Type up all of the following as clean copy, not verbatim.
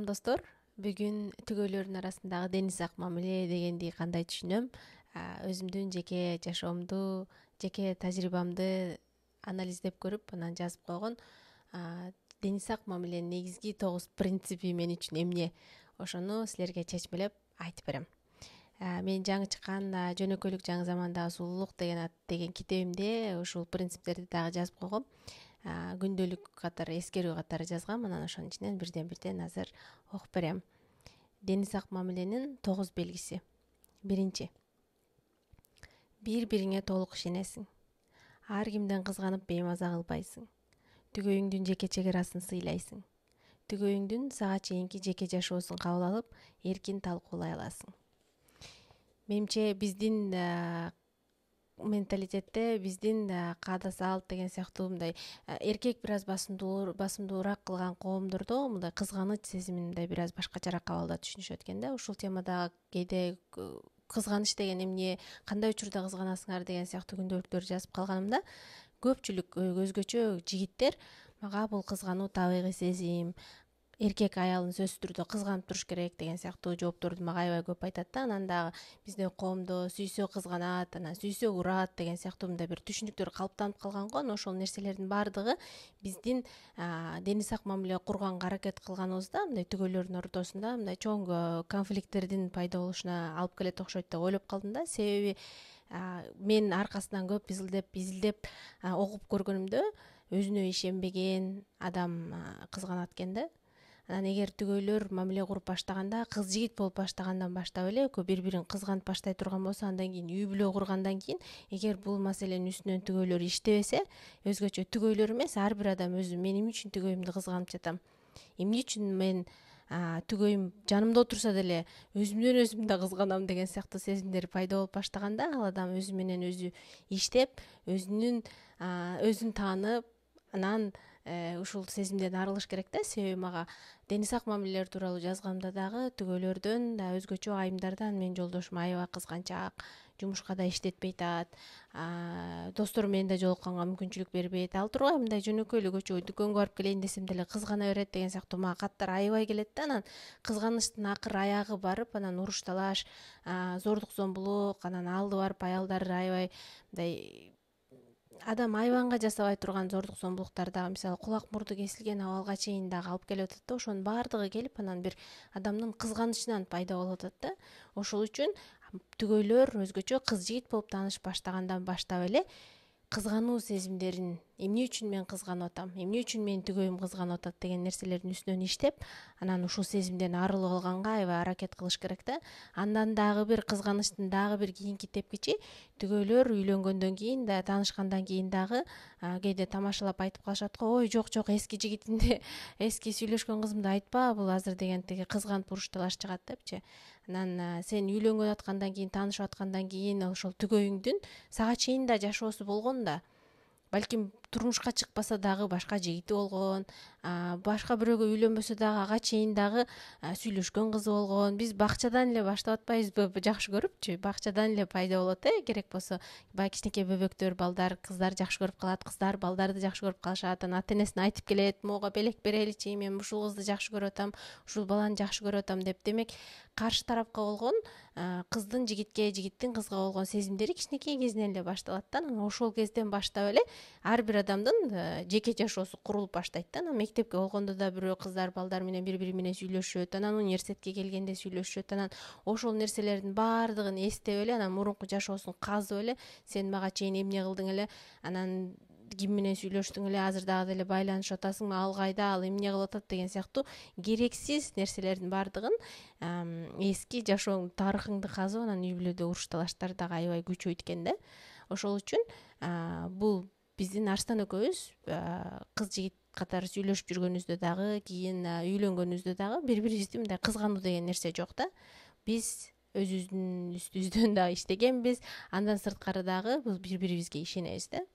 достор, бүгүн түгөйлөрдүн арасындагы дениз ак мамиле дегенди кандай түшүнөм? Өзүмдүн жеке жашоомду, жеке тажрыйбамды анализдеп көрүп, анан жазып койгон дениз ак мамиленин негизги 9 принципи мен үчүн эмне? Ошону силерге чечмелеп айтып берем. Мен жаңы чыккан жөнөкөйлүк жаңы замандагы сулуулук деген китебимде ушул принциптерди дагы жазып койгом. Күндөлүк катары, эскерүү катары жазгам. Анан ошонун ичинен бирден азыр окуп берем. Дениз ак мамиленин 9 белгиси. Биринчи. Бири-бириңе толук ишенесиң. Ар кимден кызганып беймаза кылбайсың. Түгөйүңдүн жеке чегерасын сыйлайсың. Түгөйүңдүн сага чейинки жеке жашоосун кабыл алып, эркин талкуулай аласың. Менимче биздин менталитетте, биздин каада салт деген сыяктуу мындай эркек бир аз басымдуураак кылган коомдордо мындай кызганыч сезимин мындай бир аз башкачараак кабылдап түшүнүшөт экен да. Ушул темада кээде кызганыч деген эмне, кандай учурда кызганасыңар деген сыяктуу күнделиктер жазып калганымда, көпчүлүк өзгөчө жигиттер мага бул кызгануу табигый сезим, эркек аялын сөзсүз түрдө кызганып туруш керек деген сыяктуу жоопторду мага аябай көп айтат да. Анан дагы биздин коомдо сүйсө кызганат, анан сүйсө урат деген сыяктуу мындай бир түшүнүктөр калыптанып калган го. Ошол нерселердин баардыгы биздин дениз ак мамиле курганга аракет кылганыбызда мындай түгөйлөрдүн ортосунда мындай чоң конфликттердин пайда болушуна алып келет окшойт деп ойлоп калдым да. Себеби мен аркасынан көп изилдеп окуп көргөнүмдө өзүнө ишенбеген адам кызганат экен да. Анан эгер түгөйлөр мамиле куруп баштаганда, кыз жигит болуп баштагандан баштап эле экөө бири-бирин кызганып баштай турган болсо, андан кийин үй бүлө кургандан кийин, эгер бул маселенин үстүнөн түгөйлөр иштебесе, өзгөчө түгөйлөр эмес, ар бир адам өзү мен эмне үчүн түгөйүмдү кызганып жатам? Эмне үчүн мен түгөйүм жанымда отурса деле өзүмдөн өзүм да кызганам деген сыяктуу сезимдер пайда болуп баштаганда, ал адам өзү менен өзү иштеп, өзүн таанып, анан ушул сезимден арылыш керек да. Себеби мага дениз ак мамилелер тууралуу жазганда дагы түгөйлөрдөн өзгөчө айымдардан менин жолдошум аябай кызганчаак, жумушка да иштетпей атат, достору менен да жолукканга мүмкүнчүлүк бербейт. Ал тургай мындай жөнөкөй эле көчөгө дүкөнгө барып келейин десем деле кызгана берет деген сыяктуу мага каттар аябай келет да. Анан кызганычтын акыр аягы барып, анан уруш талаш, зордук зомбулук, анан алды барып аялдар аябай мындай адам айбанга жасабай турган зордук зомбулуктар дагы, мисалы кулак мурду кесилген абалга чейин дагы алып келип атат да. Ошонун баардыгы келип анан бир адамдын кызганычынан пайда болуп атат да. Ошол үчүн түгөйлөр өзгөчө кыз жигит болуп таанышып баштагандан баштап эле кызгануу сезимдерин, эмне үчүн мен кызганып атам, эмне үчүн менин түгөйүм кызганып атат деген нерселердин үстүнөн иштеп, анан ушул сезимден арылып алганга аябай аракет кылыш керек да. Андан дагы бир кызганычтын дагы бир кийинки тепкичи, түгөйлөр үйлөнгөндөн кийин да, таанышкандан кийин дагы кээде тамашалап айтып калышат го, ой жок эски жигитимди, эски сүйлөшкөн кызымды айтпа, бул азыр деген тиги кызганып уруш талаш чыгат депчи. Анан сен үйлөнгөн аткандан кийин, таанышып аткандан кийин ошол түгөйүңдүн сага чейин да жашоосу болгон да. Балким турмушка чыкпаса дагы башка жигити болгон, башка бирөөгө үйлөнбөсө дагы ага чейин дагы сүйлөшкөн кызы болгон. Биз бакчадан эле баштап атпайбызбы жакшы көрүпчү? Бакчадан эле пайда болот керек болсо. Баягы кичинекей бөбөктөр, балдар, кыздар жакшы көрүп калат, кыздар балдарды жакшы көрүп калышат. Анан ата энесине айтып келет, могу белек береличи, мен ушул кызды жакшы көрүп атам, ушул баланы жакшы көрүп атам деп. Демек, каршы тарапка болгон кыздын жигитке, жигиттин кызга болгон сезимдери кичинекей кезинен эле башталат да. Анан ошол кезден баштап эле ар бир адамдын жеке жашоосу курулуп баштайт да. Анан мектепке болгондо да бирөө кыздар, балдар менен бири-бири менен сүйлөшөт, анан университетке келгенде сүйлөшөт, анан ошол нерселердин баардыгын эстеп эле, анан мурунку жашоосун казып эле, сен мага чейин эмне кылдың эле, анан ким менен сүйлөштүң эле, азыр дагы деле байланышып атасыңбы, ал кайда, ал эмне кылып атат деген сыяктуу керексиз нерселердин баардыгын, эски жашооңдун тарыхыңды казып, анан үй бүлөдө уруш талаштар дагы аябай күчөйт экен да. Ошол үчүн бул биздин Арстан экөөбүз кыз жигит катары сүйлөшүп жүргөнүбүздө дагы, кийин үйлөнгөнүбүздө дагы бири-бирибизди мындай кызгануу деген нерсе жок да. Биз өзүбүздүн үстүбүздөн дагы иштегенбиз, андан сырткары дагы бул бири-бирибизге ишенебиз да.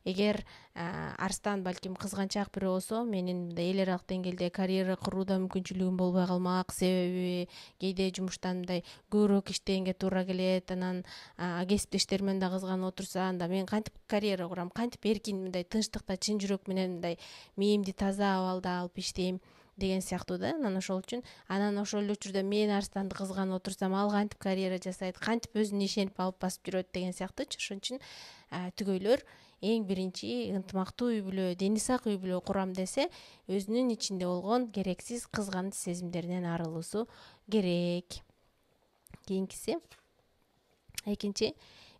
Эгер Арстан балким кызганчаак бирөө болсо, менин мындай эл аралык деңгээлде карьера курууда мүмкүнчүлүгүм болбой калмак. Себеби кээде жумуштан мындай көбүрөөк иштегенге туура келет, анан кесиптештеримен да кызганып отурса, анда мен кантип карьера курам, кантип эркин мындай тынчтыкта чын жүрөк менен мындай мээримди таза абалда алып иштейм деген сыяктуу да. Анан ошол үчүн анан ошол эле учурда мен Арстанды кызганып отурсам ал кантип карьера жасайт, кантип өзүнө ишенип алып басып жүрөт деген сыяктуучу. Ошон үчүн түгөйлөр эң биринчи ынтымактуу үй бүлө, дени сак үй бүлө курам десе, өзүнүн ичинде болгон керексиз кызганыч сезимдеринен арылуусу керек. Кийинкиси, экинчи,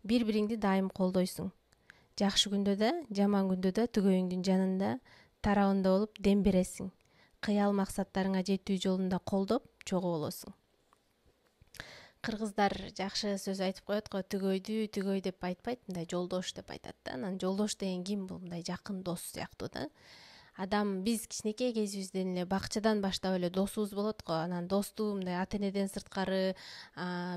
бири-бириңди дайым колдойсуң. Жакшы күндө да, жаман күндө да түгөйүңдүн жанында, тарабында болуп дем бересиң. Кыял максаттарыңа жетүү жолунда колдоп, чогуу болосуң. Кыргыздар жакшы сөз айтып коет го, түгөй деп айтпайт, мындай жолдош деп айтат да. Анан жолдош деген ким? Бул мындай жакын дос сыяктуу да. Адам биз кичинекей кезибизден эле бакчадан баштап эле досубуз болот го. Анан досту мындай ата энеден сырткары,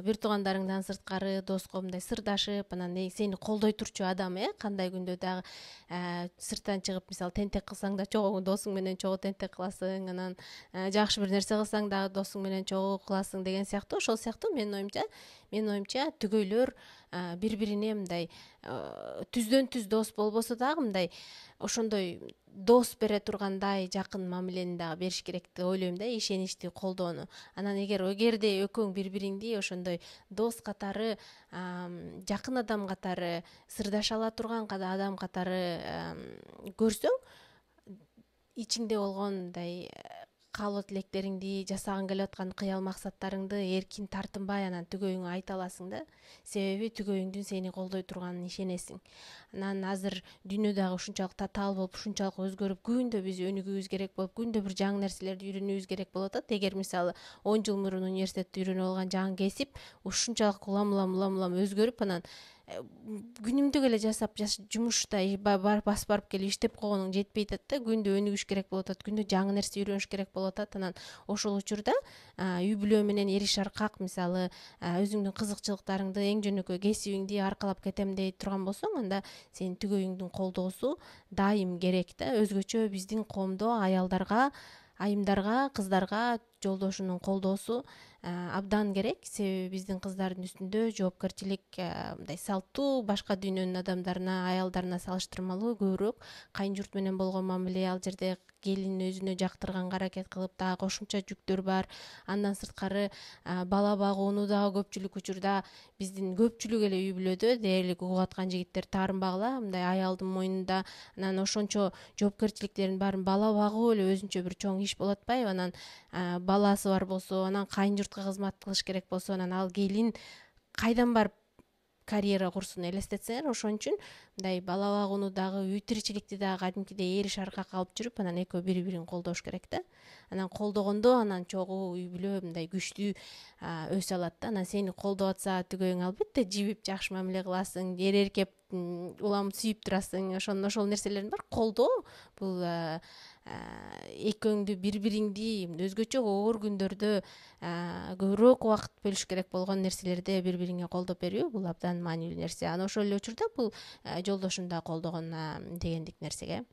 бир туугандарыңдан сырткары доско мындай сырдашып, анан сени колдой турчу адам, кандай күндө дагы сырттан чыгып, мисалы тентек кылсаң да чогуу досуң менен чогуу тентек кыласың, анан жакшы бир нерсе кылсаң дагы досуң менен чогуу кыласың деген сыяктуу. Ошол сыяктуу менин оюмча түгөйлөр бири-бирине мындай түздөн түз дос болбосо дагы мындай ошондой дос бере тургандай жакын мамилени дагы бериш керек деп ойлойм да, ишеничти, колдоону. Анан эгерде экөөң бири-бириңди ошондой дос катары, жакын адам катары, сырдаша ала турган адам катары көрсөң, ичиңде болгон мындай каалоо тилектериңди, жасагың келип аткан кыял максаттарыңды эркин, тартынбай анан түгөйүңө айта аласың да. Себеби түгөйүңдүн сени колдой турганына ишенесиң. Анан азыр дүйнө дагы ушунчалык татаал болуп, ушунчалык өзгөрүп, күндө биз өнүгүүбүз керек болуп, күндө бир жаңы нерселерди үйрөнүүбүз керек болуп атат. Эгер мисалы 10 жыл мурун университетте үйрөнүп алган жаңы кесип ушунчалык улам өзгөрүп, анан күнүмдүк эле жасап жумушта басып барып келип иштеп койгонуң жетпей атат да, күндө өнүгүш керек болуп атат, күндө жаңы нерсе үйрөнүш керек болуп атат. Анан ошол учурда үй бүлө менен эриш аркак, мисалы өзүңдүн кызыкчылыктарыңды, эң жөнөкөй кесибиңди аркалап кетем дей турган болсоң, анда сенин түгөйүңдүн колдоосу дайым керек да. Өзгөчө биздин коомдо аялдарга, айымдарга, кыздарга жолдошунун колдоосу абдан керек. Себеби биздин кыздардын үстүндө жоопкерчилик мындай салттуу башка дүйнөнүн адамдарына, аялдарына салыштырмалуу көбүрөөк. Кайын журт менен болгон мамиле, ал жерде келин өзүнө жактырганга аракет кылып, дагы кошумча жүктөр бар. Андан сырткары бала багууну дагы көпчүлүк учурда биздин көпчүлүк эле үй бүлөдө дээрлик угуп аткан жигиттер таарынбагыла, мындай аялдын мойнунда. Анан ошончо жоопкерчиликтердин баарын бала багуу эле өзүнчө бир чоң иш болуп атпайбы? Анан баласы бар болсо, анан кайын журтка кызмат кылыш керек болсо, анан ал келин кайдан барып карьера курсун элестетсеңер. Ошон үчүн мындай бала багууну дагы, үй тиричиликти дагы кадимкидей эриш аркак алып жүрүп, анан экөө бири-бирин колдош керек да. Анан колдогондо анан чогуу үй бүлө мындай күчтүү өсө алат да. Анан сени колдоп атса түгөйүң албетте жибип жакшы мамиле кыласың, эркеп улам сүйүп турасың. Ошол нерселердин баары колдоо. Бул экөөңдү, бири-бириңди өзгөчө оор күндөрдө көбүрөөк убакыт бөлүш керек болгон нерселерде бири-бириңе колдоп берүү, бул абдан маанилүү нерсе. Анан ошол эле учурда бул жолдошун да колдогон дегендик нерсеге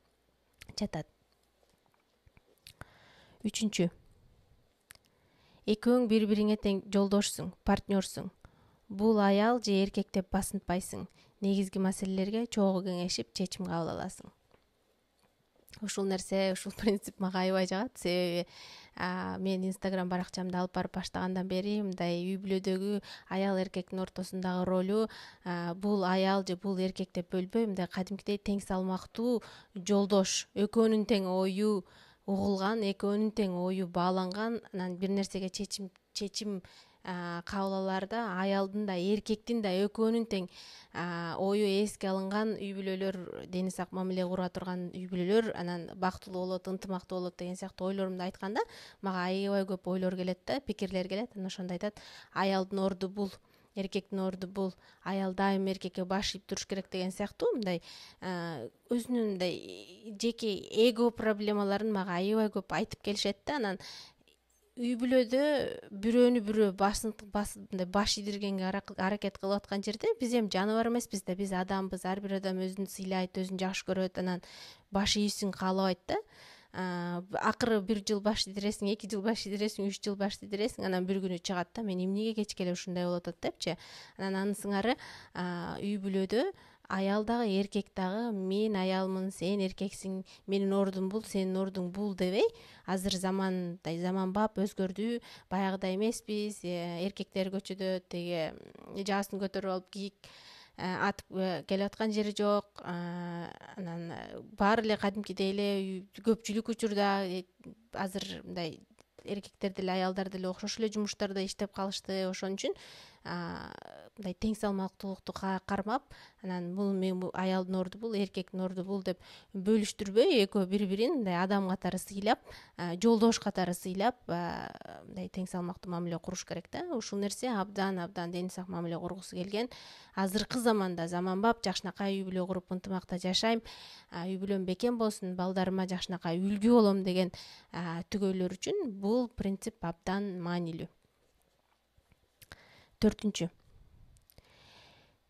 жатат. Үчүнчү, экөөң бири-бириңе тең жолдошсуң, партнерсуң. Бул аял же эркек деп басынтпайсың. Негизги маселелерге чогуу кеңешип, чечим кабыл аласың. Ушул принцип мага аябай жагат. Себеби мен Instagram баракчамды алып барып баштагандан бери мындай үй бүлөдөгү аял эркектин ортосундагы ролу, бул аял же бул эркек деп бөлбөй, мындай кадимкидей тең салмактуу жолдош, экөөнүн тең ою угулган, экөөнүн тең ою бааланган, анан бир нерсеге чечим кабыл алаарда аялдын да, эркектин да экөөнүн тең ою эске алынган үй бүлөлөр, дени сак мамиле кура турган үй бүлөлөр анан бактылуу болот, ынтымактуу болот деген сыяктуу ойлорумду айтканда, мага аябай көп ойлор келет да, пикирлер келет. Анан ошондо айтат, аялдын орду бул, эркектин орду бул, аял дайым эркекке баш ийип туруш керек деген сыяктуу мындай өзүнүн мындай жеке эго проблемаларын мага аябай көп айтып келишет да. Анан үй бүлөдө бирөөнү бирөө баш ийдиргенге аракет кылып аткан жерде биз эми жаныбар эмеспиз да, биз адамбыз. Ар бир адам өзүн сыйлайт, өзүн жакшы көрөт, анан баш ийүүсүн каалабайт да. Акыры 1 жыл баш ийдиресиң, 2 жыл баш ийдиресиң, 3 жыл баш ийдиресиң, анан бир күнү чыгат да, мен эмнеге кечке эле ушундай болуп атат депчи. Анан анысыңары үй бүлөдө аял дагы эркек дагы мен аялмын, сен эркексиң, менин ордум бул, сенин ордуң бул дебей, азыр заманбап өзгөрдү, баягыдай эмеспиз, эркектер көчөдө тиги жаасын көтөрүп алып кийик атып келе аткан жери жок. Анан баары эле кадимкидей эле көпчүлүк учурда азыр мындай эркектер деле аялдар деле окшош эле жумуштарда иштеп калышты. Ошон үчүн мындай тең салмактуулукту кармап, анан бул аялдын орду бул, эркектин орду бул деп бөлүштүрбөй, экөө бири бирин мындай адам катары сыйлап, жолдош катары сыйлап, мындай тең салмактуу мамиле куруш керек да. Ушул нерсе абдан ден сак мамиле кургусу келген. Азыркы заманда заманбап жакшынакай үй бүлө куруп ынтымакта жашайм, үй бүлөм бекем болсун, балдарыма жакшынакай үлгү болом деген түгөйлөр үчүн бул принцип абдан маанилүү. 4.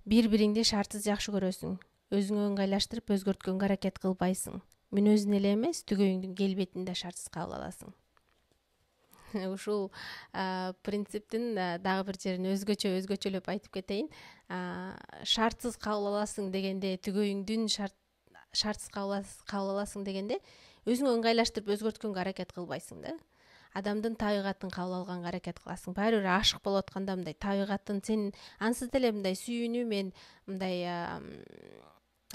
Бири-бириңди шартсыз жакшы көрөсүң. Өзүңө ыңгайлаштырып өзгөрткөнгө аракет кылбайсың. Мүнөзүн эле эмес, түгөйүңдүн келбетин да шартсыз кабыл аласың. Ушул принциптин дагы бир жерин өзгөчөлөп айтып кетейин. Шартсыз кабыл аласың дегенде, түгөйүңдүн шартсыз кабыл аласың дегенде, өзүңө ыңгайлаштырып өзгөрткөнгө аракет кылбайсың да. Адамдын табигатын кабыл алганга аракет кыласың. Баары бир ашык болуп атканда мындай табигатын сен ансыз деле мындай сүйүүнү, мен мындай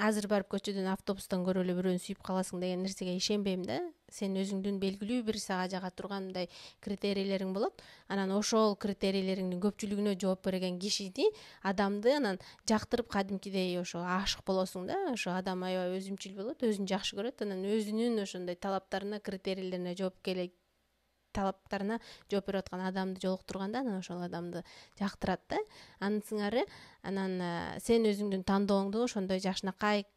азыр барып көчөдөн автобустан көрүп эле бирөөнү сүйүп каласың деген нерсеге ишенбейм да. Сен өзүңдүн белгилүү бир сага жага турган мындай критерийлериң болот. Анан ошол критерийлериңдин көпчүлүгүнө жооп берген кишини, адамды анан жактырып кадимкидей ошо ашык болосуң да. Ошо адам аябай өзүмчүл болот, өзүн жакшы көрөт, анан өзүнүн ошондой талаптарына, критерийлерине жооп берип аткан адамды жолуктурганда, анан ошол адамды жактырат да. Анын сыңары, анан сен өзүңдүн тандооңду ошондой жакшынакай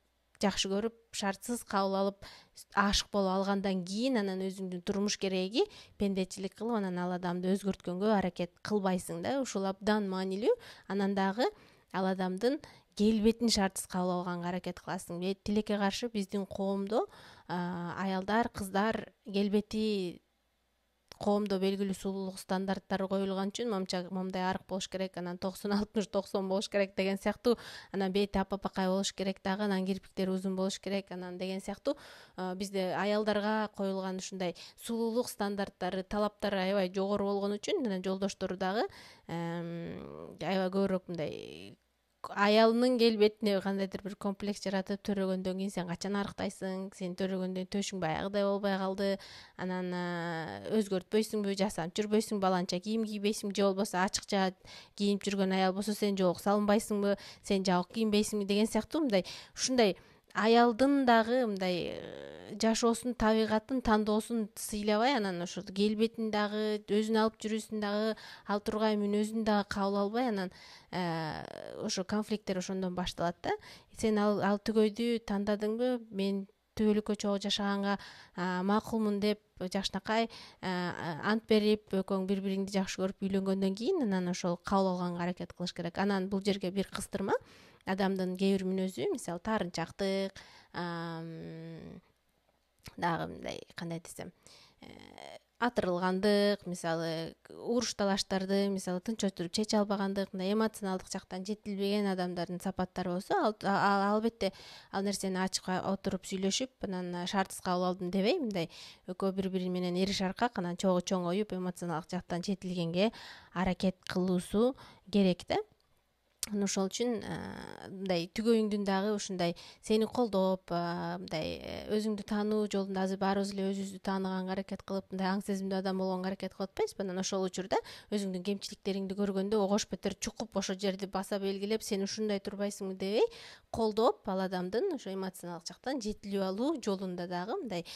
жакшы көрүп, шартсыз кабыл алып, ашык болуп алгандан кийин, анан өзүңдүн турмуш кереги пендечилик кылып, анан ал адамды өзгөрткөнгө аракет кылбайсың да. Ушул абдан маанилүү. Анан дагы ал адамдын келбетин шартсыз кабыл алганга аракет кыласың. Тилекке каршы биздин коомдо аялдар, кыздар келбети коомдо белгилүү сулуулук стандарттары коюлган үчүн момундай арык болуш керек, анан 90-60-90 болуш керек деген сыяктуу, анан бети апапакай болуш керек дагы, анан кирпиктери узун болуш керек, анан деген сыяктуу бизде аялдарга коюлган ушундай сулуулук стандарттары, талаптары аябай жогору болгон үчүн, анан жолдоштору дагы аябай көбүрөөк мындай аялынын келбетине кандайдыр бир комплекс жаратып, төрөгөндөн кийин сен качан арыктайсың, сен төрөгөндөн төшүң баягыдай болбой калды, анан өзгөртпөйсүңбү, жасанып жүрбөйсүңбү, баланча кийим кийбейсиңби, же болбосо ачыкча кийинип жүргөн аял болсо сен жогук салынбайсыңбы, сен жабык кийинбейсиңби деген сыяктуу мындай ушундай аялдын дагы мындай жашоосун, табигатын, тандоосун сыйлабай, анан ошо келбетин дагы, өзүн алып жүрүүсүн дагы, ал тургай мүнөзүн дагы кабыл албай, анан ошо конфликттер ошондон башталат да. Сен ал түгөйдү тандадыңбы, мен түбөлүккө чогуу жашаганга макулмун деп жакшынакай ант берип, экөөң бири-бириңди жакшы көрүп үйлөнгөндөн кийин, анан ошол кабыл алганга аракет кылыш керек. Анан бул жерге бир кыстырма, адамдын кээ бир мүнөзү, мисалы таарынчактык, дагы мындай кандай десем, атырылгандык, мисалы уруш талаштарды, мисалы тынч отуруп чече албагандык, мындай эмоционалдык жактан жетилбеген адамдардын сапаттары болсо, албетте ал нерсени ачык отуруп сүйлөшүп, анан шартсыз кабыл алдым дебей, мындай экөө бири-бири менен ириш аркак, анан чогуу чоңоюп, эмоционалдык жактан жетилгенге аракет кылуусу керек да. Ошол үчүн мындай түгөйүңдүн дагы ушундай сени колдоп, мындай өзүңдү таануу жолунда азыр баарыбыз эле өзүбүздү тааныганга аракет кылып, мындай аң сезимдүү адам болгонго аракет кылып атпайбызбы? Анан ошол учурда өзүңдүн кемчиликтериңди көргөндө огош бетер чукуп ошол жерди баса белгилеп, сен ушундай турбайсыңбы дебей, колдоп, ал адамдын ошо эмоционалдык жактан жетилип алуу жолунда дагы мындай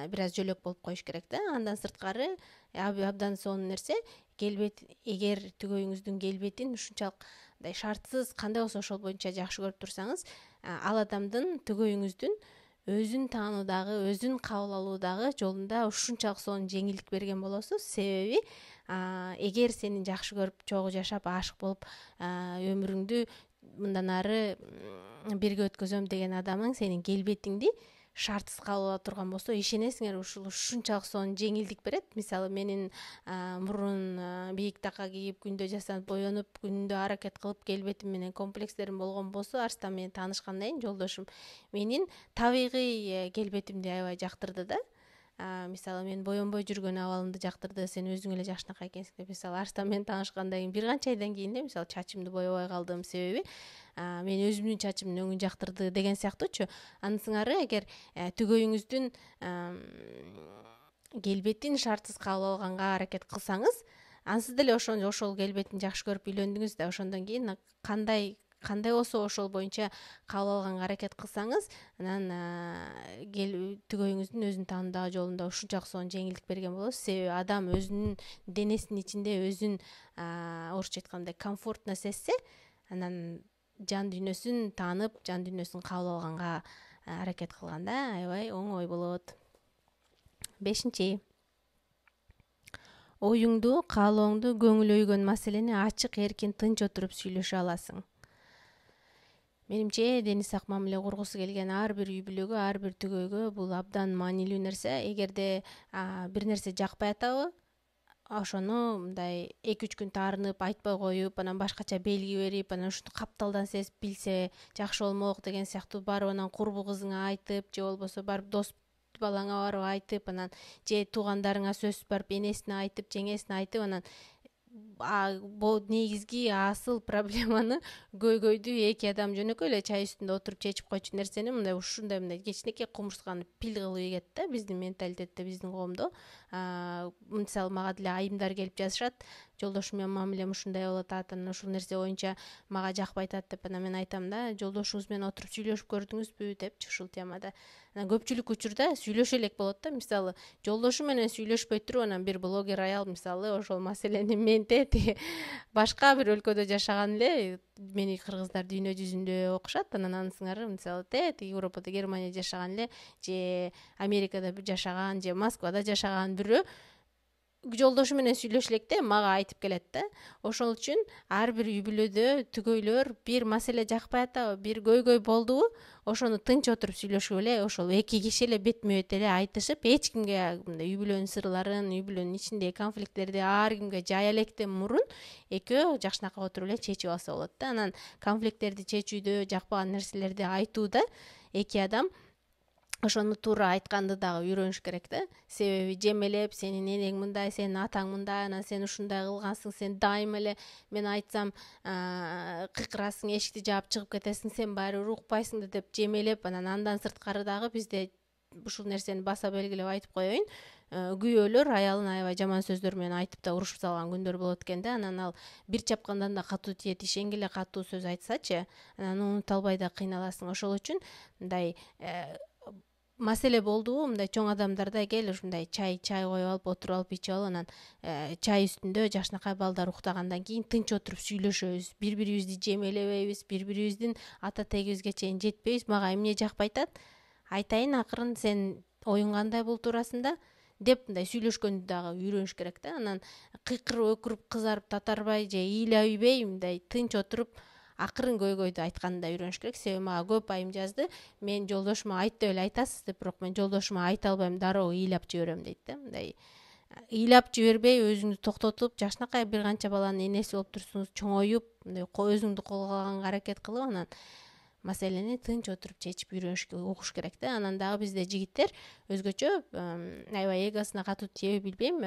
бир аз жөлөк болуп коюш керек да. Андан сырткары абдан сонун нерсе, келбет, эгер түгөйүңүздүн келбетин ушунчалык шартсыз кандай болсо ошол боюнча жакшы көрүп турсаңыз, ал адамдын түгөйүңүздүн өзүн таануудагы, өзүн кабыл алуудагы жолунда ушунчалык сонун жеңилдик берген болосуз. Себеби эгер сени жакшы көрүп, чогуу жашап, ашык болуп, өмүрүңдү мындан ары бирге өткөзөм деген адамың сенин келбетиңди шартсыз кабыл ала турган болсо, ишенесиңер ушул ушунчалык сонун жеңилдик берет. Мисалы менин мурун бийик така кийип, күндө жасанып, боенуп, күндө аракет кылып келбетим менен комплекстерим болгон болсо, Арстан менен таанышкандан кийин жолдошум менин табигый келбетимди аябай жактырды да. Мисалы мен боенбой жүргөн абалымды жактырды. Сен өзүң эле жакшынакай экенсиң деп. Мисалы Арстан менен таанышкандан кийин бир канча айдан кийин эле мисалы чачымды боебой калдым, себеби мен өзүмдүн чачымдын өңүн жактырды деген сыяктуучу. Анын сыңары эгер түгөйүңүздүн келбетин шартсыз кабыл алганга аракет кылсаңыз, ансыз деле ошол келбетин жакшы көрүп үйлөндүңүз да, ошондон кийин кандай болсо ошол боюнча кабыл алганга аракет кылсаңыз, анан түгөйүңүздүн өзүн таануудагы жолунда ушунчалык сонун жеңилдик берген болосуз. Себеби адам өзүнүн денесинин ичинде өзүн орусча айткандай комфортно сезсе, анан жан дүйнөсүн таанып, жан дүйнөсүн кабыл алганга аракет кылганда аябай оңой болот. 5. Оюңду, каалооңду, көңүл өйгөн маселени ачык, эркин, тынч отуруп сүйлөшө аласың. Менимче денис ак мамиле кургусу келген ар бир үй бүлөгө, ар бир түгөйгө бул абдан маанилүү нерсе. Эгерде бир нерсе жакпай атабы, ошону мындай 2-3 күн таарынып, айтпай коюп, анан башкача белги берип, анан ушуну капталдан сезип билсе жакшы болмок деген сыяктуу барып анан курбу кызыңа айтып, же болбосо барып дос балаңа барып айтып, анан же туугандарыңа сөзсүз барып энесине айтып, жеңесине айтып, анан негизги асыл проблеманы көйгөйдү эки адам жөнөкөй эле чай үстүндө отуруп чечип койчу нерсени мындай кичинекей кумурсканы пил кылып ийгет да, биздин менталитетте, биздин коомдо. Мисалы мага деле айымдар келип жазышат, жолдошум менен мамилем ушундай болуп атат, анан ушул нерсе боюнча мага жакпай атат деп. Анан мен айтам да, жолдошуңуз менен отуруп сүйлөшүп көрдүңүзбү депчи ушул темада. Анан көпчүлүк учурда сүйлөшө элек болот да. Мисалы жолдошу менен сүйлөшпөй туруп, анан бир блогер аял мисалы ошол маселени менте башка бир өлкөдө жашаган эле мени кыргыздар дүйнө жүзүндө окушат. Анан анын сыңары мисалы Европада, Германияда жашаган эле, же Америкада жашаган, же Москвада жашаган бирөө жолдошу менен сүйлөшө электе мага айтып келет да. Ошол үчүн ар бир үй бүлөдө түгөйлөр бир маселе жакпай атабы, бир көйгөй болдубу, ошону тынч отуруп сүйлөшүп эле, ошол эки киши эле бетме бет эле айтышып, эч кимге мындай үй бүлөнүн сырларын, үй бүлөнүн ичиндеги конфликттерди ар кимге жая электен мурун экөө жакшынакай отуруп эле чечип алса болот да. Анан конфликттерди чечүүдө, жакпаган нерселерди айтууда эки адам ошону туура айтканды дагы үйрөнүш керек да. Себеби жемелеп, сенин энең мындай, сенин атаң мындай, анан сен ушундай кылгансың, сен дайыма эле мен айтсам кыйкырасың, эшикти жаап чыгып кетесиң, сен баары бир укпайсың деп жемелеп, андан сырткары дагы бизде ушул нерсени баса белгилеп айтып коеюн, күйөөлөр аялын аябай жаман сөздөр менен айтып да урушуп салган күндөр болот экен да. Анан ал бир чапкандан да катуу тиет, ишенге эле катуу сөз айтсачы, анан унута албай да кыйналасың. Ошол үчүн мындай маселе болдубу, мындай чоң адамдарда кел ушундай чай коюп алып, отуруп алып ичип алып, анан чай үстүндө жакшынакай балдар уктагандан кийин тынч отуруп сүйлөшөбүз, бири-бирибизди жемелебейбиз, бири-бирибиздин ата тегибизге чейин жетпейбиз. Мага эмне жакпай атат, айтайын акырын, сен оюң кандай бул туурасында деп мындай сүйлөшкөндү дагы үйрөнүш керек да. Анан кыйкырып, өкүрүп, кызарып татарбай же ыйлабай мындай тынч отуруп акырын көйгөйдү айтканды да үйрөнүш керек. Себеби мага көп айым жазды, мен жолдошума айт деп эле айтасыз деп, бирок мен жолдошума айта албайм, дароо ыйлап жиберем дейт да. Мындай ыйлап жибербей, өзүңдү токтотуп, жакшынакай бир канча баланын энеси болуп турсуңуз, чоңоюп, мындай өзүңдү колго алганга аракет кылып, анан маселени тынч отуруп чечип үйрөнүшкө угуш керек да. Анан дагы бизде жигиттер өзгөчө аябай эгосуна катуу тийеби билбейм,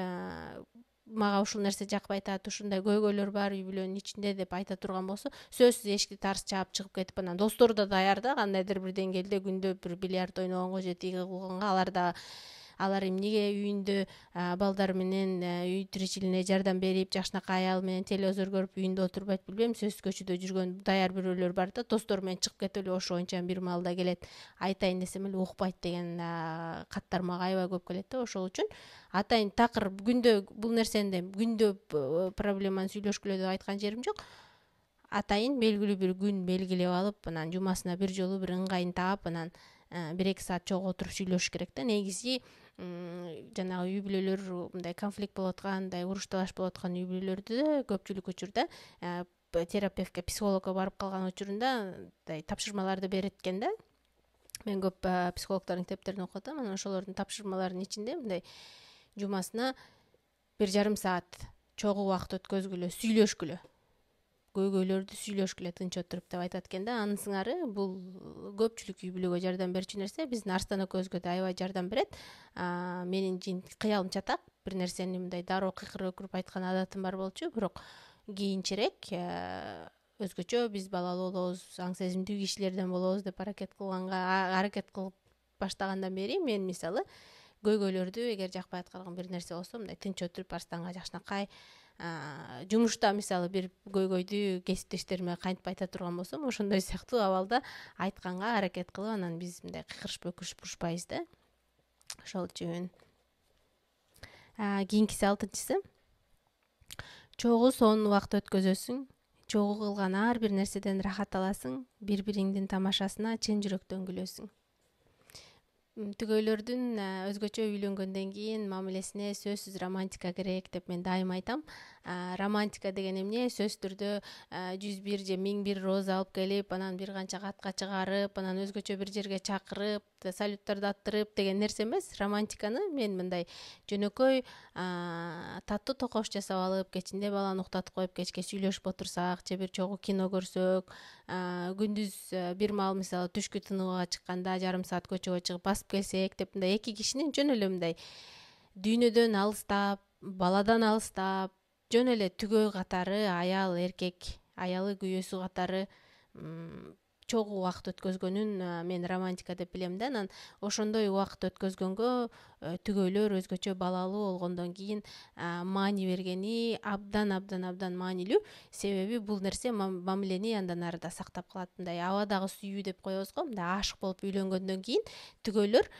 мага ушул нерсе жакпай атат, ушундай көйгөйлөр бар үй бүлөнүн ичинде деп айта турган болсо, сөзсүз эшикти тарс жаап чыгып кетип, анан достору да даяр да, кандайдыр бир деңгээлде күндө бир бильярд ойногонго же тиги кылганга, алар эмнеге үйүндө балдар менен үй тиричилигине жардам берип, жакшынакай аял менен телевизор көрүп үйүндө отурбайт билбейм, сөзсүз көчөдө жүргөн даяр бирөөлөр бар да, достору менен чыгып кетип эле ошо боюнча бир маалда келет, айтайын десем эле укпайт деген каттар мага аябай көп келет да. Ошол үчүн атайын такыр күндө бул нерсени күндө проблеманы сүйлөшкүлө деп айткан жерим жок. Атайын белгилүү бир күн белгилеп алып, анан жумасына бир жолу бир ыңгайын таап, анан 1-2 саат чогуу отуруп сүйлөшүш керек да. Негизи жанагы үй бүлөлөр мындай конфликт болуп аткан, мындай уруш талаш болуп аткан үй бүлөлөрдө көпчүлүк учурда терапевтке, психологко барып калган учурунда мындай тапшырмаларды берет экен да. Мен көп психологдордун китептерин окуп атам. Анан ошолордун тапшырмаларынын ичинде мындай жумасына 1,5 саат чогуу убакыт өткөзгүлө, сүйлөшкүлө, көйгөйлөрдү сүйлөшкүлө тынч отуруп деп айтат экен да. Анын сыңары бул көпчүлүк үй бүлөгө жардам берүүчү нерсе. Биздин Арстан экөөбүзгө да аябай жардам берет. Менин кыялым чатак, бир нерсени мындай дароо кыйкырып өкүрүп айткан адатым бар болчу, бирок кийинчерээк өзгөчө биз балалуу болобуз, аң сезимдүү кишилерден болобуз деп аракет кылып баштагандан бери мен мисалы көйгөйлөрдү эгер жакпай аткан бир нерсе болсо мындай тынч отуруп Арстанга жакшынакай жумушта мисалы бир көйгөйдү кесиптештериме кантип айта турган болсом, ошондой сыяктуу абалда айтканга аракет кылып, анан биз мындай кыйкырышып өкүрүшүп урушпайбыз да. Ошол үчүн кийинкиси 6-чысы чогуу сонун убакыт өткөзөсүң. Чогуу кылган ар бир нерседен рахат аласың, бири-бириңдин тамашасына чын жүрөктөн күлөсүң. Түгөйлөрдүн өзгөчө үйлөнгөндөн кийин мамилесине сөзсүз романтика керек деп мен дайыма айтам. Романтика деген эмне? Сөзсүз түрдө 101 же 1001 роза алып келип, анан бир канча катка чыгарып, анан өзгөчө бир жерге чакырып, салюттарды аттырып деген нерсе эмес. Романтиканы мен мындай жөнөкөй таттуу токош жасап алып, кечинде баланы уктатып коюп, кечке сүйлөшүп отурсак, же бир чогуу кино көрсөк, күндүз бир маал мисалы түшкү тынууга чыкканда жарым саат көчөгө чыгып басып келсек деп, мындай эки кишинин жөн эле мындай дүйнөдөн алыстап, баладан алыстап, жөн эле түгөй катары, аял эркек, аялы күйөөсү катары чогуу убакыт өткөзгөнүн мен романтика деп билем да. Анан ошондой убакыт өткөзгөнгө түгөйлөр өзгөчө балалуу болгондон кийин маани бергени абдан маанилүү. Себеби бул нерсе мамилени андан арыда сактап калат. Мындай абадагы сүйүү деп коебуз го, мындай ашык болуп үйлөнгөндөн кийин түгөйлөр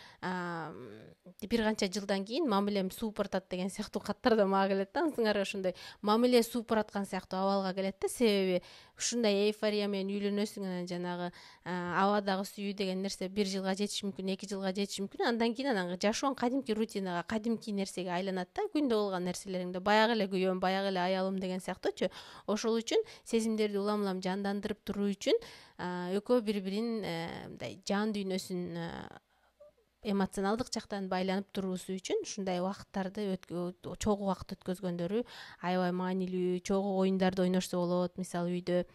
бир канча жылдан кийин мамилем суупартат деген сыяктуу каттар да мага келет да. Сыңары ошондой мамиле суупараткан сыяктуу абалга келет да. Себеби ушундай эйфория менен үйлөнөсүң, анан жанагы абадагы сүйүү деген нерсе 1 жылга жетиши мүмкүн, 2 жылга жетиши мүмкүн. Андан кийин анан жашооң кадимки рутинага, кадимки нерсеге айланат да. Күндө кылган нерселериңде баягы эле күйөөм, баягы эле аялым деген сыяктуучу. Ошол үчүн сезимдерди улам жандандырып туруу үчүн экөө бири-бирин мындай жан дүйнөсүн эмоционалдык жактан байланып туруусу үчүн ушундай убакыттарды чогуу убакыт өткөзгөндөрү аябай маанилүү. Чогуу оюндарды ойношсо болот, мисалы үйдө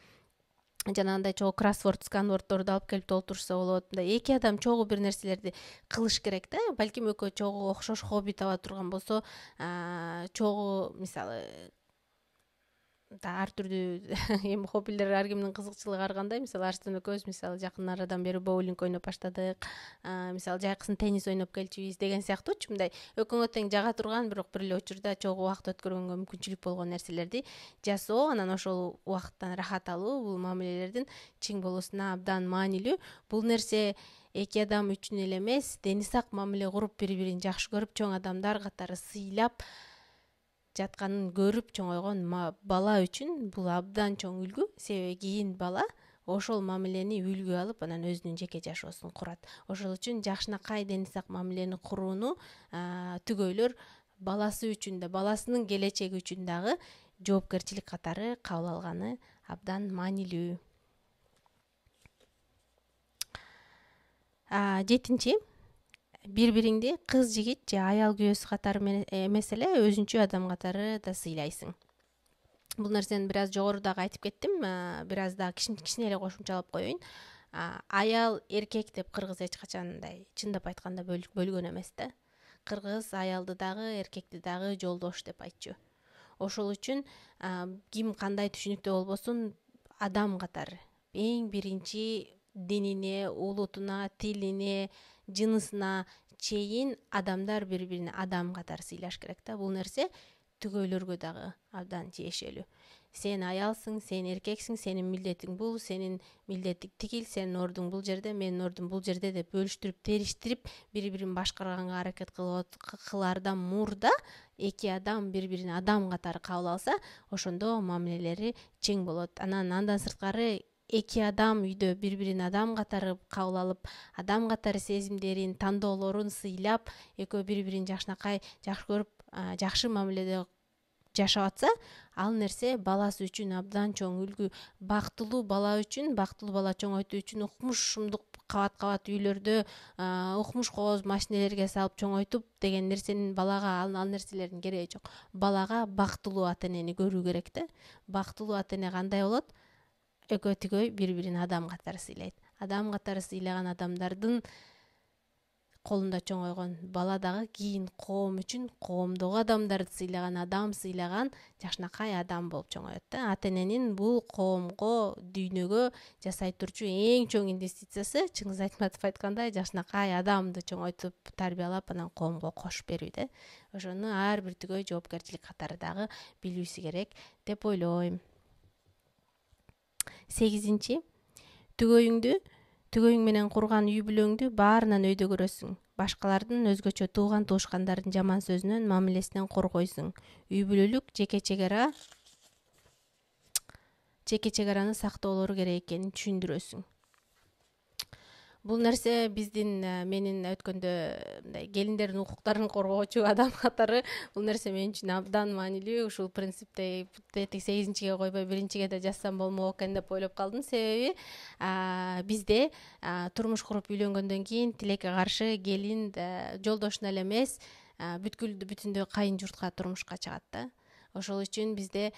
жанагындай чогуу кроссворд, сканвордторду алып келип толтурушса болот. Мындай эки адам чогуу бир нерселерди кылыш керек да. Балким экөө чогуу окшош хобби таба турган болсо, чогуу мисалы ар түрдүү эми хоббилер ар кимдин кызыкчылыгы ар кандай. Мисалы Арстан экөөбүз мисалы жакын арадан бери боулинг ойноп баштадык. Мисалы жайкысын теннис ойноп келчүбүз деген сыяктуучу мындай экөөңө тең жага турган, бирок бир эле учурда чогуу убакыт өткөргөнгө мүмкүнчүлүк болгон нерселерди жасоо, анан ошол убакыттан рахат алуу бул мамилелердин чың болуусуна абдан маанилүү. Бул нерсе эки адам үчүн эле эмес, дени сак мамиле куруп, бири-бирин жакшы көрүп, чоң адамдар катары сыйлап жатканын көрүп чоңойгон бала үчүн бул абдан чоң үлгү. Себеби кийин бала ошол мамилени үлгү алып, анан өзүнүн жеке жашоосун курат. Ошол үчүн жакшынакай дени сак мамилени курууну түгөйлөр баласы үчүн да, баласынын келечеги үчүн дагы жоопкерчилик катары кабыл алганы абдан маанилүү. 7-чи, бири-бириңди кыз жигит же аял күйөөсү катары эмес эле өзүнчө адам катары да сыйлайсың. Бул нерсени бир аз жогорудагы айтып кеттим, бир аз дагы кичине эле кошумчалап коеюн. Аял эркек деп кыргыз эч качан мындай чындап айтканда бөлгөн эмес да. Кыргыз аялды дагы эркекти дагы жолдош деп айтчу. Ошол үчүн ким кандай түшүнүктө болбосун адам катары эң биринчи динине, улутуна, тилине, жынысына чейин адамдар бири-бирине адам катары сыйлаш керек да. Бул нерсе түгөйлөргө дагы абдан тиешелүү. Сен аялсың, сен эркексиң, сенин милдетиң бул, сенин милдетиң тигил, сенин ордуң бул жерде, менин ордум бул жерде деп бөлүштүрүп, териштирип, бири-бирин башкарганга аракет кылаардан мурда эки адам бири-бирин адам катары кабыл алса, ошондо мамилелери чың болот. Андан сырткары эки адам үйдө бири-бирин адам катары кабыл алып, адам катары сезимдерин, тандоолорун сыйлап, экөө бири-бирин жакшынакай жакшы көрүп, жакшы мамиледе жашап атса, ал нерсе баласы үчүн абдан чоң үлгү. Бактылуу бала үчүн, бактылуу бала чоңойтуу үчүн укмуш ушундук кабат үйлөрдө укмуш кооз машинелерге салып чоңойтуп деген нерсенин балага ал нерселердин кереги жок. Балага бактылуу ата энени көрүү керек да. Бактылуу ата эне кандай болот? Экөө тигөө бири-бирин адам катары сыйлайт. Адам катары сыйлаган адамдардын колунда чоңойгон бала дагы кийин коом үчүн коомдогу адамдарды сыйлаган, адам сыйлаган жакшынакай адам болуп чоңоет да. Ата эненин бул коомго, дүйнөгө жасай турчу эң чоң инвестициясы, Чыңгыз Айтматов айткандай, жакшынакай адамды чоңойтуп, тарбиялап, анан коомго кошуп берүү да. Ошону ар бир тигөө жоопкерчилик катары дагы билүүсү керек деп ойлойм. 8. Төгөйүң менен курган үй бүлөңдү баарынан өйдө көрөсүң. Башкалардын, өзгөчө тууган туушкандардын жаман сөзүнөн, мамилесинен коргойсуң. Үй бүлөлүк жеке чегараны сактоолору керек экенин түшүндүрөсүң. Бул нерсе биздин менин өткөндө мындай келиндердин укуктарын коргоочу адам катары бул нерсе мен үчүн абдан маанилүү. Ушул принципте 8-ге койбой 1-ге да жазсам болмок экен деп ойлоп калдым. Себеби бизде турмуш куруп үйлөнгөндөн кийин тилекке каршы келин жолдошуна эле эмес, бүтүндөй кайын журтка турмушка чыгат да. Ошол үчүн бизде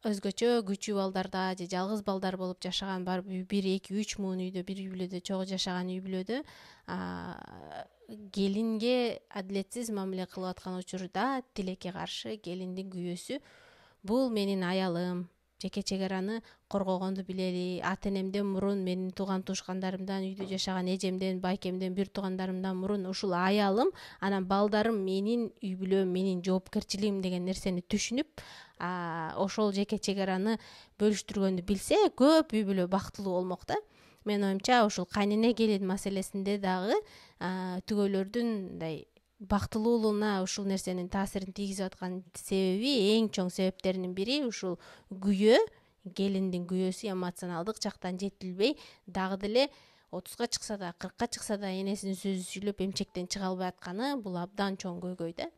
өзгөчө күчүү балдарда же жалгыз балдар болуп жашаган, бар 1-2-3 муун үйдө, бир үй бүлөдө чогуу жашаган үй бүлөдө келинге адилетсиз мамиле кылып аткан учурда тилекке каршы келиндин күйөөсү бул менин аялым, жеке чегараны коргогонду билели, ата энемден мурун, менин тууган туушкандарымдан, үйдө жашаган эжемден, байкемден, бир туугандарымдан мурун ушул аялым, анан балдарым менин үй бүлөм, менин жоопкерчилигим деген нерсени түшүнүп, ошол жеке чегараны бөлүштүргөндү билсе, көп үй бүлө бактылуу болмок да. Мен оюмча ушул кайнене келин маселесинде дагы төгөйлөрдүн мындай бактылуулугуна ушул нерсенин таасирин тийгизип аткан себеби, эң чоң себептеринин бири ушул күйөө, келиндин күйөөсү эмоционалдык жактан жетилбей, дагы деле 30-га чыкса да, 40-ка чыкса да энесинин сөзүн сүйлөп эмчектен чыга албай атканы бул абдан чоң көйгөй да.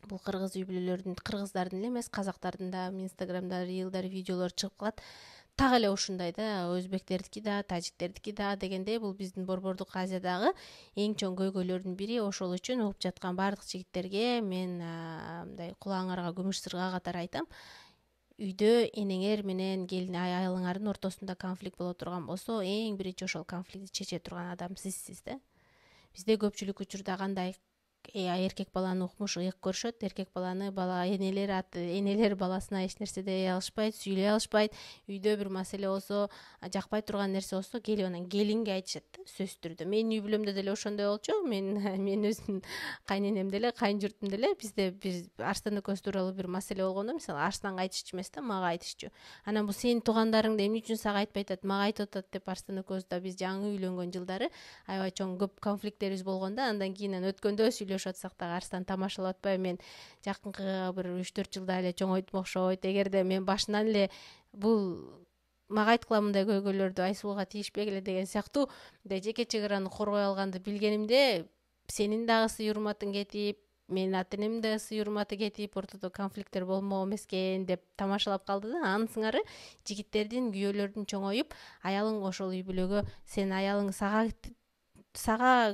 Бул кыргыз үй бүлөлөрүнүн, кыргыздардын эле эмес, казактардын да инстаграмда рилдер, видеолор чыгып калат. Так эле ушундай да, өзбектердики да, тажиктердики да дегендей, бул биздин Борбордук Азиядагы эң чоң көйгөйлөрдүн бири. Ошол үчүн угуп жаткан баардык жигиттерге мен мындай кулагыңарга күмүш сырга катары айтам. Үйдө энеңер менен келин аялыңардын ортосунда конфликт боло турган болсо, эң биринчи ошол конфликтти чече турган адам сизсиз да. Бизде көпчүлүк учурда кандай эркек баланы укмуш ыйык көрүшөт, эркек баланы энелер баласына эч нерсе дей алышпайт, сүйлөй алышпайт. Үйдө бир маселе болсо, жакпай турган нерсе болсо, келип анан келинге айтышат да, сөзсүз түрдө. Менин үй бүлөмдө деле ошондой болчу. Мен өзүм кайненем деле, кайын журтум деле, бизде Арстан экөөбүз тууралуу бир маселе болгондо, мисалы Арстанга айтышчу эмес да, мага айтышчу. Анан бул сенин туугандарың эмне үчүн сага айтпай атат, мага айтып атат деп Арстан экөөбүз да биз жаңы үйлөнгөн жылдары аябай чоң көп конфликттерибиз болгондо, андан кийин өткөндө сүйлөшүп атсак дагы Арстан тамашалап атпайбы, мен жакынкы бир 3-4 жылда эле чоңойтуп окшойт. Эгерде мен башынан эле бул мага айткыла мындай көйгөйлөрдү Айсулууга тийишпегиле деген сыяктуу мындай жеке чегараны коргой алганды билгенимде, сенин дагы сый урматың кетип, менин ата энемдин да сый урматы кетип, ортодо конфликттер болмок эмес экен деп тамашалап калды да. Анын сыңары жигиттердин, күйөөлөрдүн чоңоюп, аялың ошол үй бүлөгө, сен аялың сага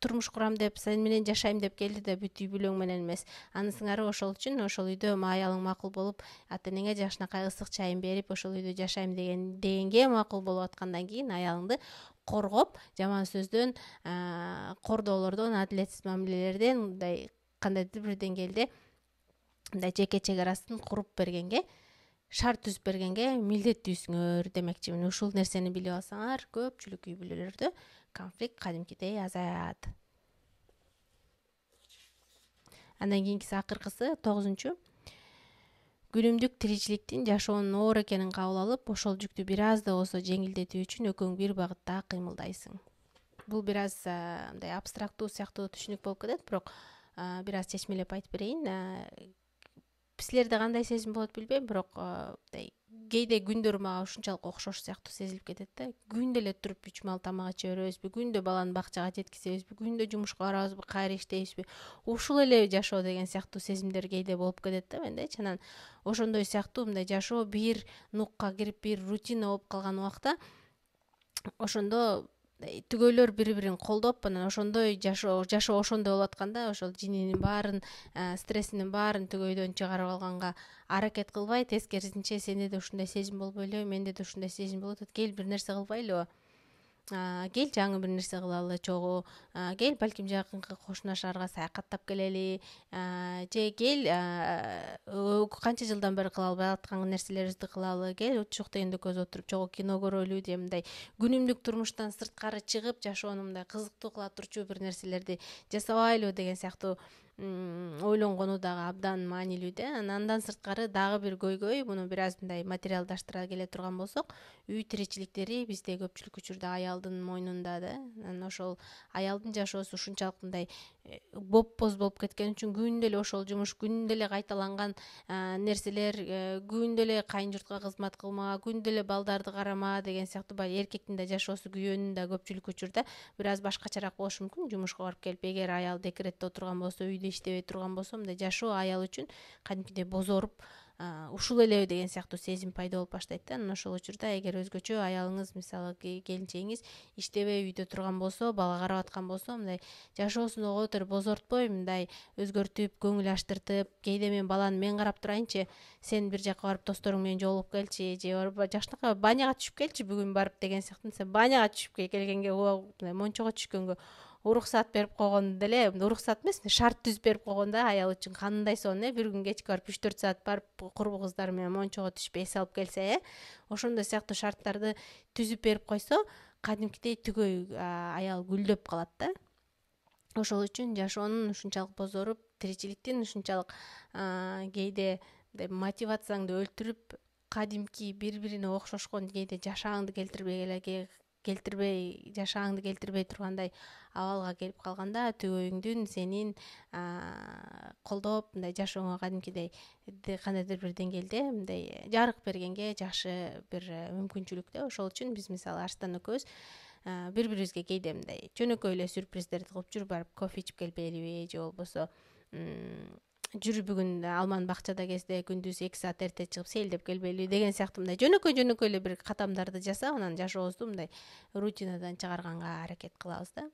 турмуш курам деп, сен менен жашайм деп келди да, бүт үй бүлөң менен эмес. Анын сыңары ошол үчүн ошол үйдө аялың макул болуп, ата энеңе жакшынакай ысык чайын берип, ошол үйдө жашайм дегенге макул болуп аткандан кийин аялыңды коргоп, жаман сөздөн, кордоолордон, адилетсиз мамилелерден, мындай кандайдыр бир деңгээлде мындай жеке чегарасын куруп бергенге, шарт түзүп бергенге милдеттүүсүңөр демекчимин. Ушул нерсени билип алсаңар, көпчүлүк үй бүлөлөрдө конфликт кадимкидей азаят. Андан кийинкиси акыркысы 9. Күнүмдүк тиричиликтин жашоонун оор экенин кабыл алып, ошол жүктү бир аз да болсо жеңилдетүү үчүн экөөң бир багытта кыймылдайсың. Бул бир аз мындай абстрактуу сыяктуу түшүнүк болуп кетет, бирок бир аз чечмелеп айтып берейин. Силерде кандай сезим болот билбейм, бирок кээде күндөр мага ушунчалык окшош сыяктуу сезилип кетет да. Күндө эле туруп 3 маал тамак иче беребизби, күндө баланы бакчага жеткизебизби, күндө жумушка барабызбы, кайра иштейбизби, ушул эле жашоо деген сыяктуу сезимдер кээде болуп кетет да мендечи. Анан ошондой сыяктуу мындай жашоо бир нукка кирип, бир рутина болуп калган убакта ошондо түгөйлөр бири бирин колдоп анан ошондой жашоо ошондой болуп атканда ошол жининин баарын стрессинин баарын түгөйдөн чыгарып алганга аракет кылбай, тескерисинче сенде да ушундай сезим болбойлу, менде да ушундай сезим болуп атат, кел бир нерсе кылбайлыбы, кел жаңы бир нерсе кылалы чогуу, кел балким жакынкы кошуна шаарга саякаттап келели, же кел канча жылдан бери кыла албай аткан нерселерибизди кылалы, кел чок дегенде көз отуруп чогуу кино көрөлү деп мындай күнүмдүк турмуштан сырткары чыгып жашоону мындай кызыктуу кыла турчу бир нерселерди жасабайлыбы деген сыяктуу ойлонгону дагы абдан маанилүү да. Андан сырткары дагы бир көйгөй, муну бир аз мындай материалдаштыра келе турган болсок, үй тиричиликтери бизде көпчүлүк учурда аялдын мойнунда да. Анан ошол аялдын жашоосу ушунчалык мындай бопбоз болуп кеткен үчүн күндө эле ошол жумуш, күндө эле кайталанган нерселер, күндө эле кайын журтка кызмат кылма, күндө эле балдарды карама деген сыяктуу баягы эркектин да жашоосу, күйөөнүн да көпчүлүк учурда бир аз башкачараак болушу мүмкүн. Жумушка барып келип, эгер аял декретте отурган болсо, үйдө иштебей турган болсо, мындай жашоо аял үчүн кадимкидей бозоруп, ушул элеби деген сыяктуу сезим пайда болуп баштайт да. Анан ошол учурда эгер өзгөчө аялыңыз, мисалы келинчегиңиз иштебей үйдө турган болсо, бала карап аткан болсо, мындай жашоосун оготор бозортпой, мындай өзгөртүп, көңүл ачтыртып, кээде мен баланы мен карап турайынчы, сен бир жака барып досторуң менен жолугуп келчи, же жакшынакай баняга түшүп келчи бүгүн барып деген сыяктуу. Сен баняга түшүп келгенге, мындай мончого түшкөнгө уруксат берип койгондо эле, уруксат эмес, шарт түзүп берип койгондо аял үчүн кандай сонун, бир күн кечке барып 3-4 саат барып курбу кыздар менен мончого түшүп эс алып келсе, ошондой сыяктуу шарттарды түзүп берип койсо, кадимкидей түгөй аял гүлдөп калат да. Ошол үчүн жашоонун ушунчалык бозоруп, тиричиликтин ушунчалык кээде мотивацияңды өлтүрүп, кадимки бири-бирине окшошкон кээде жашааңды келтирбей тургандай абалга келип калганда, түгөйүңдүн сенин колдоп, мындай жашооңо кадимкидей кандайдыр бир деңгээлде мындай жарык бергенге жакшы бир мүмкүнчүлүк да. Ошол үчүн биз мисалы Арстан экөөбүз бири-бирибизге кээде мындай жөнөкөй эле сюрприздерди кылып, жүр барып кофе ичип келбейлиби, же болбосо жүр бүгүн Алман бакчада кезде күндүз 2 саат эрте чыгып сейилдеп келбейлиби деген сыяктуу мындай жөнөкөй эле бир катамдарды жасап, анан жашообузду мындай рутинадан чыгарганга аракет кылабыз да.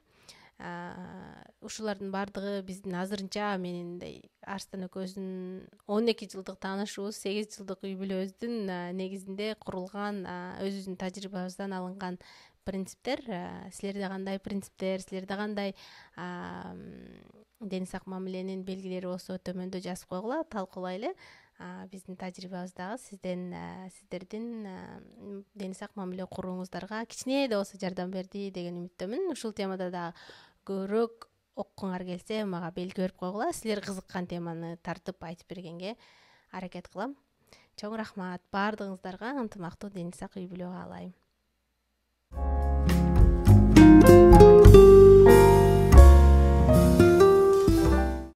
Ушулардын баардыгы биздин азырынча менин мындай Арстан экөөбүздүн 12 жылдык таанышуубуз, 8 жылдык үй бүлөбүздүн негизинде курулган, өзүбүздүн тажрыйбабыздан алынган принциптер. Силерде кандай принциптер, силерде кандай ден сак мамиленин белгилери болсо төмөндө жазып койгула, талкуулайлы. Биздин тажрыйбабыздагы сиздердин ден сак мамиле курууңуздарга кичине да болсо жардам берди деген үмүттөмүн. Ушул темада дагы көбүрөөк окугуңар келсе, мага белги берип койгула. Силер кызыккан теманы тартып айтып бергенге аракет кылам. Чоң рахмат баардыгыңыздарга. Ынтымактуу ден сак үй бүлө каалайм.